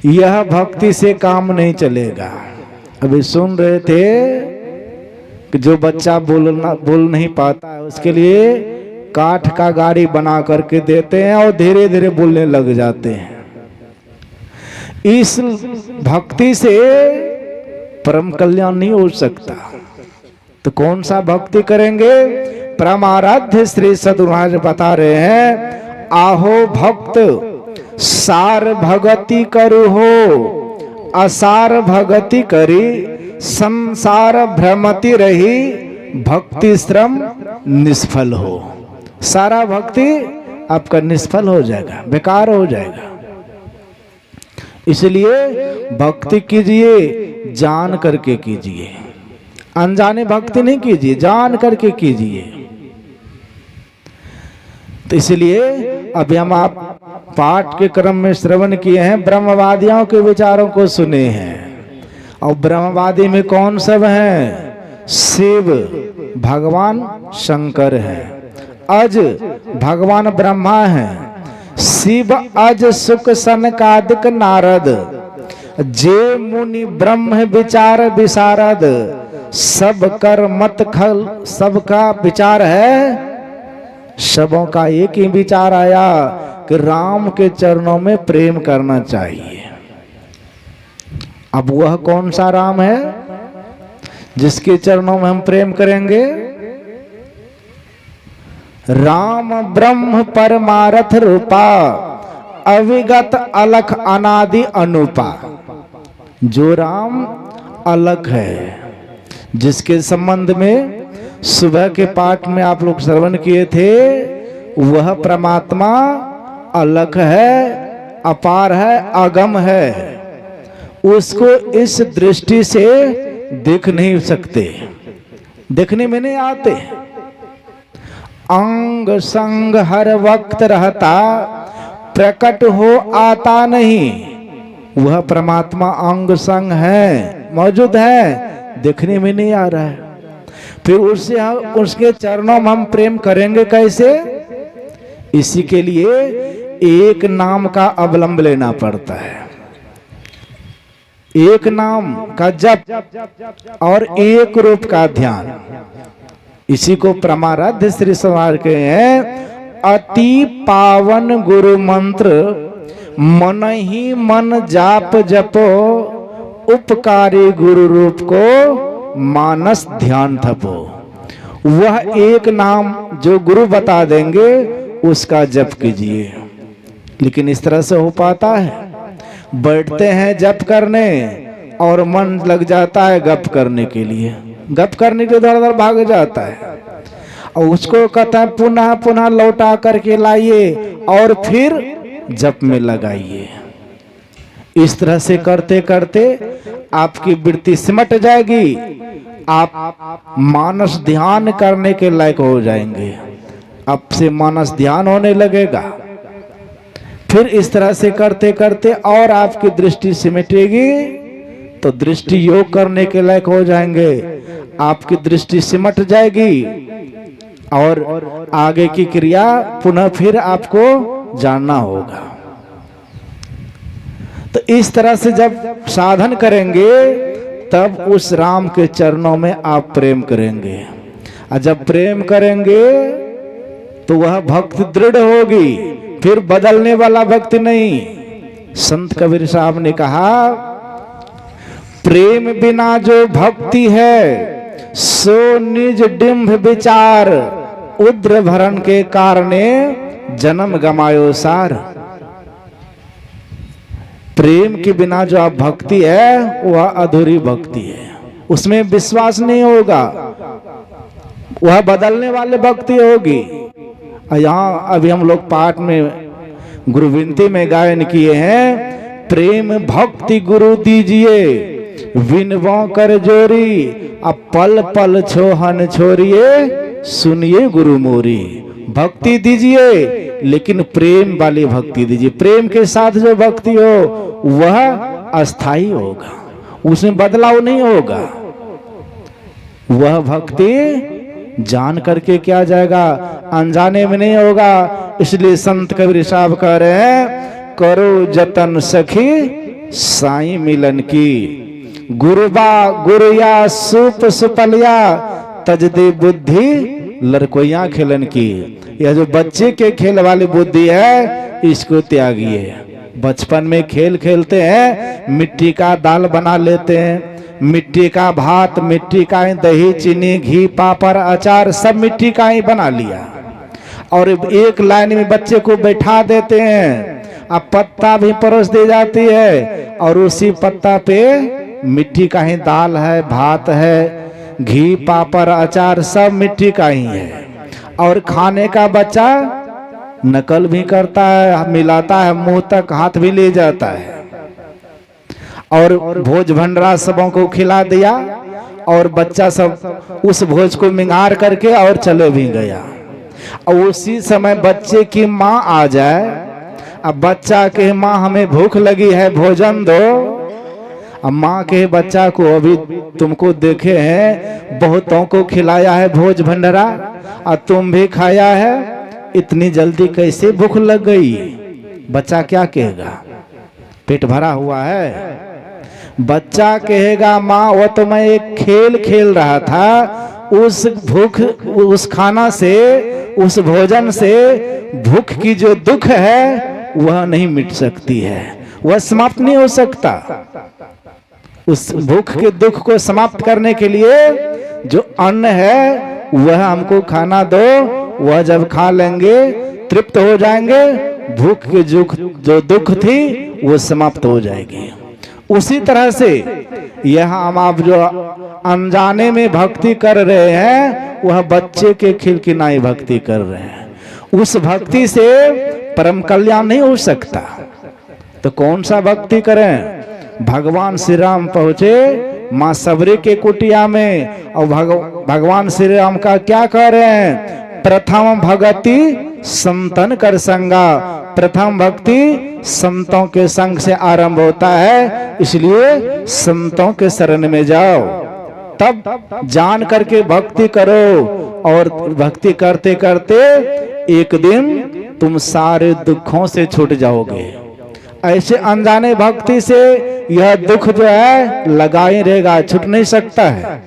यह भक्ति से काम नहीं चलेगा। अभी सुन रहे थे कि जो बच्चा बोल नहीं पाता है उसके लिए काठ का गाड़ी बना करके देते हैं और धीरे धीरे बोलने लग जाते हैं। इस भक्ति से परम कल्याण नहीं हो सकता। तो कौन सा भक्ति करेंगे? परमाराध्य श्री सद्गुरु महाराज बता रहे हैं, आहो भक्त सार भगति करु हो, असार भगति करी संसार भ्रमति रही, भक्ति श्रम निष्फल हो। सारा भक्ति आपका निष्फल हो जाएगा, बेकार हो जाएगा। इसलिए भक्ति कीजिए, जान करके कीजिए, अनजाने भक्ति नहीं कीजिए, जान करके कीजिए। तो इसलिए अभी हम आप पाठ के क्रम में श्रवण किए हैं, ब्रह्मवादियों के विचारों को सुने हैं। और ब्रह्मवादी में कौन सब हैं? शिव भगवान शंकर हैं, अज भगवान ब्रह्मा हैं, शिव अज सुख सनकादिक नारद, जे मुनि ब्रह्म विचार विशारद, सब कर मत खल सबका विचार है। सबों का एक ही विचार आया कि राम के चरणों में प्रेम करना चाहिए। अब वह कौन सा राम है जिसके चरणों में हम प्रेम करेंगे? राम ब्रह्म परमारथ रूपा, अविगत अलख अनादि अनुपा। जो राम अलख है, जिसके संबंध में सुबह के पाठ में आप लोग श्रवण किए थे, वह परमात्मा अलख है, अपार है, अगम है। उसको इस दृष्टि से देख नहीं सकते, देखने में नहीं आते। अंग संग हर वक्त रहता, प्रकट हो आता नहीं। वह परमात्मा अंग संग है, मौजूद है, देखने में नहीं आ रहा है। फिर उससे उसके चरणों में हम प्रेम करेंगे कैसे? इसी के लिए एक नाम का अवलंब लेना पड़ता है, एक नाम का जप और एक रूप का ध्यान। इसी को परमाराध्य श्री समाज के हैं, अति पावन गुरु मंत्र मन ही मन जाप जपो, उपकारी गुरु रूप को मानस ध्यान थपो। वह एक नाम जो गुरु बता देंगे उसका जप कीजिए। लेकिन इस तरह से हो पाता है? बैठते हैं जप करने और मन लग जाता है गप करने के लिए, गप करने के इधर उधर भाग जाता है, और उसको कहता है पुनः पुनः लौटा करके लाइए और फिर जप में लगाइए। इस तरह से करते करते आपकी वृत्ति सिमट जाएगी, आप मानस ध्यान करने के लायक हो जाएंगे, आपसे मानस ध्यान होने लगेगा। फिर इस तरह से करते करते और आपकी दृष्टि सिमटेगी तो दृष्टि योग करने के लायक हो जाएंगे, आपकी दृष्टि सिमट जाएगी और आगे की क्रिया पुनः फिर आपको जानना होगा। तो इस तरह से जब साधन करेंगे तब उस राम के चरणों में आप प्रेम करेंगे, और जब प्रेम करेंगे तो वह भक्ति दृढ़ होगी, फिर बदलने वाला भक्ति नहीं। संत कबीर साहब ने कहा, प्रेम बिना जो भक्ति है सो निज डिंभ विचार, उद्र भरण के कारणे जन्म गमायो सार। प्रेम के बिना जो आप भक्ति है वह अधूरी भक्ति है, उसमें विश्वास नहीं होगा, वह बदलने वाले भक्ति होगी। यहाँ अभी हम लोग पाठ में गुरु विनती में गायन किए हैं, प्रेम भक्ति गुरु दीजिए विनवों कर जोरी, अब पल पल छोहन छोड़िए सुनिए गुरु मोरी। भक्ति दीजिए लेकिन प्रेम वाली भक्ति दीजिए। प्रेम के साथ जो भक्ति हो वह अस्थाई होगा, उसमें बदलाव नहीं होगा। वह भक्ति जान करके क्या जाएगा, अनजाने में नहीं होगा। इसलिए संत कबीर साहब कह रहे हैं, करो जतन सखी साईं मिलन की। गुरुबा गुरुया सुप सुपलिया तज दे बुद्धि लड़कोइया खेलन की। यह जो बच्चे के खेल वाली बुद्धि है इसको त्यागिए। बचपन में खेल खेलते हैं, मिट्टी का दाल बना लेते हैं, मिट्टी का भात, मिट्टी का ही दही चीनी घी पापड़ अचार सब मिट्टी का ही बना लिया और एक लाइन में बच्चे को बैठा देते हैं। अब पत्ता भी परोस दी जाती है और उसी पत्ता पे मिट्टी का ही दाल है, भात है, घी पापड़ अचार सब मिट्टी का ही है। और खाने का बच्चा नकल भी करता है, मिलाता है, मुंह तक हाथ भी ले जाता है। और भोज भंडरा सबों को खिला दिया और बच्चा सब उस भोज को मिंगार करके और चले भी गया। और उसी समय बच्चे की माँ आ जाए, अब बच्चा के माँ हमें भूख लगी है भोजन दो। अब माँ के बच्चा को अभी तुमको देखे हैं बहुतों को खिलाया है भोज भंडरा और तुम भी खाया है, इतनी जल्दी कैसे भूख लग गई? बच्चा क्या कहेगा? पेट भरा हुआ है। बच्चा कहेगा माँ वो तो मैं एक खेल खेल रहा था, उस भूख उस खाना से उस भोजन से भूख की जो दुख है वह नहीं मिट सकती है, वह समाप्त नहीं हो सकता। उस भूख के दुख को समाप्त करने के लिए जो अन्न है वह हमको खाना दो, वह जब खा लेंगे तृप्त हो जाएंगे, भूख के जो दुख थी वो समाप्त हो जाएगी। उसी तरह से यह हम आप जो अनजाने में भक्ति कर रहे हैं वह बच्चे के खिलखिलाई भक्ति कर रहे हैं। उस भक्ति से परम कल्याण नहीं हो सकता। तो कौन सा भक्ति करें? भगवान श्री राम पहुंचे माँ सबरी के कुटिया में और भगवान श्री राम का क्या कह रहे हैं? प्रथम भक्ति संतन कर संगा। प्रथम भक्ति संतों के संग से आरंभ होता है, इसलिए संतों के शरण में जाओ, तब जान करके भक्ति करो। और भक्ति करते करते एक दिन तुम सारे दुखों से छूट जाओगे। ऐसे अनजाने भक्ति से यह दुख जो है लगा ही रहेगा, छूट नहीं सकता है।